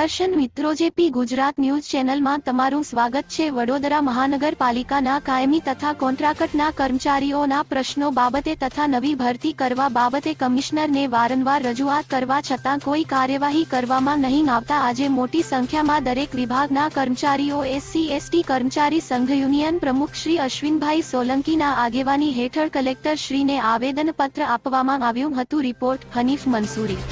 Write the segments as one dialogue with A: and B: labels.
A: દર્શન મિત્રો, JP Gujarat news ચેનલમાં તમારું સ્વાગત છે। વડોદરા મહાનગરપાલિકાના કાયમી તથા કોન્ટ્રાક્ટના કર્મચારીઓના પ્રશ્નો બાબતે તથા નવી ભરતી કરવા બાબતે કમિશનરને વારંવાર રજૂઆત કરવા છતાં કોઈ કાર્યવાહી કરવામાં નહીં આવતા આજે મોટી સંખ્યામાં દરેક વિભાગના કર્મચારીઓ SC/ST કર્મચારી સંઘ યુનિયન પ્રમુખ શ્રી અશ્વિનભાઈ સોલંકીના આગેવાની હેઠળ કલેક્ટર શ્રીને આવેદનપત્ર આપવામાં આવ્યું હતું। રિપોર્ટ હનીફ મંસૂરી।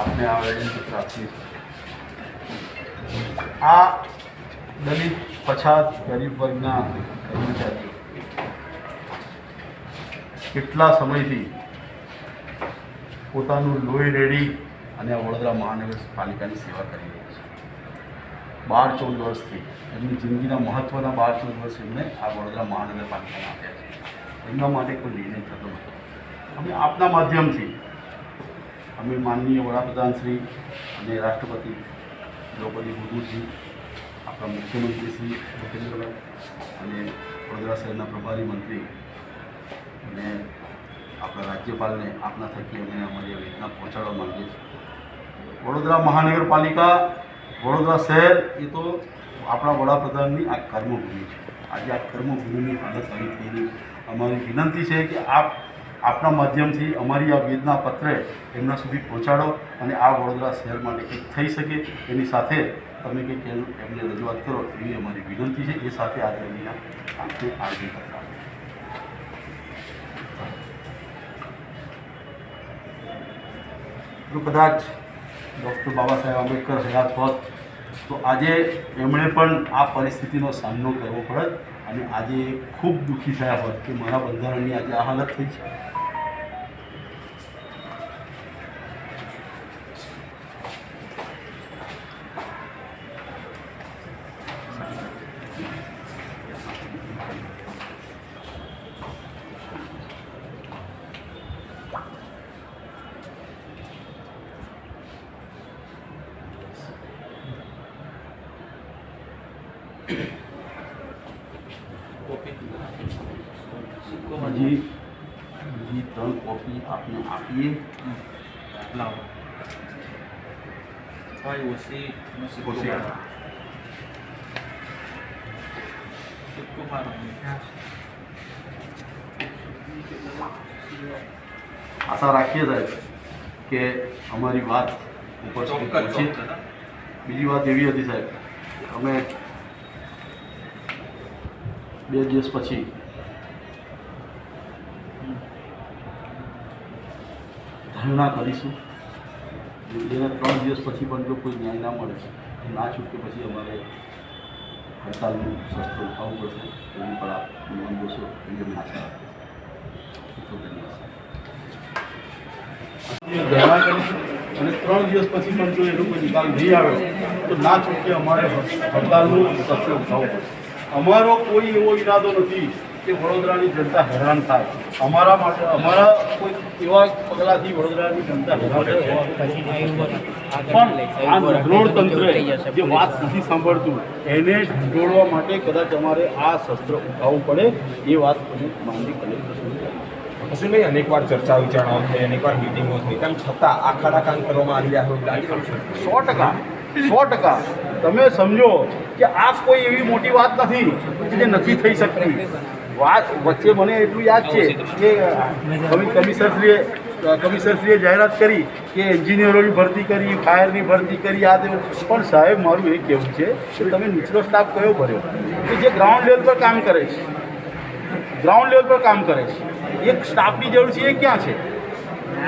B: आपने आवेदनपत्र આપી આ દલિત પછાત ગરીબ વર્ગના કર્મચારીઓ કેટલા સમયથી પોતાનું લોહી રેડી અને વડોદરા મહાનગરપાલિકાની સેવા કરી રહ્યા છે। 12-14 વર્ષથી એમની જિંદગીના મહત્ત્વના 12-14 વર્ષ એમણે આ વડોદરા મહાનગરપાલિકામાં આપ્યા છે। એમના માટે કોઈ નિર્ણય થતો નથી। અમે આપના માધ્યમથી અમે માનનીય વડાપ્રધાન શ્રી અને રાષ્ટ્રપતિ દ્રૌપદી મુર્મુજી, આપણા મુખ્યમંત્રી શ્રી ભૂપેન્દ્રભાઈ અને વડોદરા શહેરના પ્રભારી મંત્રી અને આપણા રાજ્યપાલને આપના થકી અમે અમારી વેદના પહોંચાડવા માંગીએ છીએ। વડોદરા મહાનગરપાલિકા, વડોદરા શહેર એ તો આપણા વડાપ્રધાનની આ કર્મભૂમિ છે। આજે આ કર્મભૂમિની હાલત આવી થયેલી અમારી વિનંતી છે કે આપના માધ્યમથી અમારી આ વેદના પત્રે એમના સુધી પહોંચાડો અને આ વડોદરા શહેર માટે કંઈક થઈ શકે એની સાથે તમે કંઈક એમને રજૂઆત કરો એવી અમારી વિનંતી છે। એ સાથે આ રેલીના આપણે આયોજન કરતા જો કદાચ ડૉક્ટર બાબા સાહેબ આંબેડકર હયાત હોત તો આજે એમણે પણ આ પરિસ્થિતિનો સામનો કરવો પડત અને આજે ખૂબ દુઃખી થયા હોત કે મારા બંધારણની આજે આ હાલત થઈ છે। હજી બીજી 3 કોપી આપને આપીએ.
C: લાવો ભાઈ ઓછી
B: આશા રાખીએ સાહેબ કે અમારી વાત ઉપર સુધી પહોંચી. બીજી વાત એવી હતી સાહેબ, અમે 2 દિવસ પછી ધરણા કરીશું. જેને 3 દિવસ પછી પણ જો કોઈ ન્યાય ના મળે, ના છૂટકે પછી અમારે હડતાલનું શસ્ત્ર ઉઠાવવું પડશે. એની પણ આપ નોંધ લેશો એવી અમને આશા ધરણા કરીશું. અને 3 દિવસ પછી પણ જો એનો કોઈ નિકાલ નહીં આવ્યો તો ના છૂટકે અમારે હડતાલનું શસ્ત્ર ઉઠાવવું પડશે. અમારો કોઈ એવો ઈરાદો નથી કે વડોદરાની જનતા હેરાન થાય. અમારા માટે અમારા કોઈ એવા પગલાંથી વડોદરાની જનતા હેરાન પણ આ ઢંઢોળ તંત્ર જે વાત નથી સાંભળતું એને ઢંઢોળવા માટે કદાચ અમારે આ શસ્ત્ર ઉઠાવવું પડે. એ વાત અમે માંગી કલેક્ટર
D: કશુંભાઈ અનેકવાર ચર્ચા વિચારણાઓ થઈ, અનેકવાર મિટિંગો થઈ, તેમ છતાં આ ખડાકામ કરવામાં આવી રહ્યા હોય લાગી રહ્યું છે.
B: 100% તમે સમજો કે આ કોઈ એવી મોટી વાત નથી કે જે નથી થઈ શકતી. વાત વચ્ચે મને એટલું યાદ છે કે કમિશનરશ્રીએ જાહેરાત કરી કે એન્જિનિયરોની ભરતી કરી, ફાયરની ભરતી કરી, આ તેવું. પણ સાહેબ મારું એ કહેવું છે કે તમે નીચલો સ્ટાફ કયો ભર્યો કે જે ગ્રાઉન્ડ લેવલ પર કામ કરે છે, એક સ્ટાફની જરૂર છે. એ ક્યાં છે?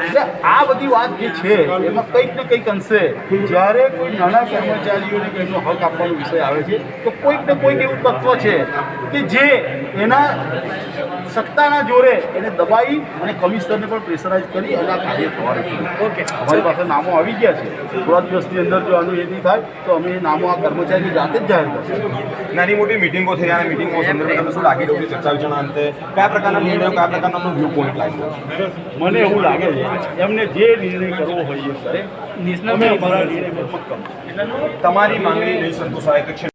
B: એટલે આ બધી વાત જે છે એમાં કંઈક ને કંઈક અંશે જ્યારે કોઈ નાના કર્મચારીઓને કંઈનો હક આપવાનો વિષય આવે છે તો કોઈક ને કોઈક એવું તત્વ છે કે જે એના સત્તાના જોરે એને દબાઈ અને કમિશનરને પણ પ્રેશરાઇઝ કરી અને આ કાર્ય થવાનું છે. ઓકે, અમારી પાસે નામો આવી ગયા છે. થોડા દિવસની અંદર જો આનું એ નહીં થાય તો અમે એ નામો આ કર્મચારી જાતે જ જાહેર કરશું.
D: નાની મોટી મિટિંગો થઈ, અને મિટિંગો સંદર્ભે તમને શું લાગી રહ્યું છે? ચર્ચા વિચારણા અંતે કયા પ્રકારના નિર્ણયો, કયા પ્રકારનો વ્યૂ પોઈન્ટ લાગ્યો?
B: મને એવું લાગે છે એમને જે નિર્ણય કરવો હોય એ કરે. અમે અમારા નિર્ણય પર મક્કમ.
D: તમારી માંગણી નહીં સંતોષાય તો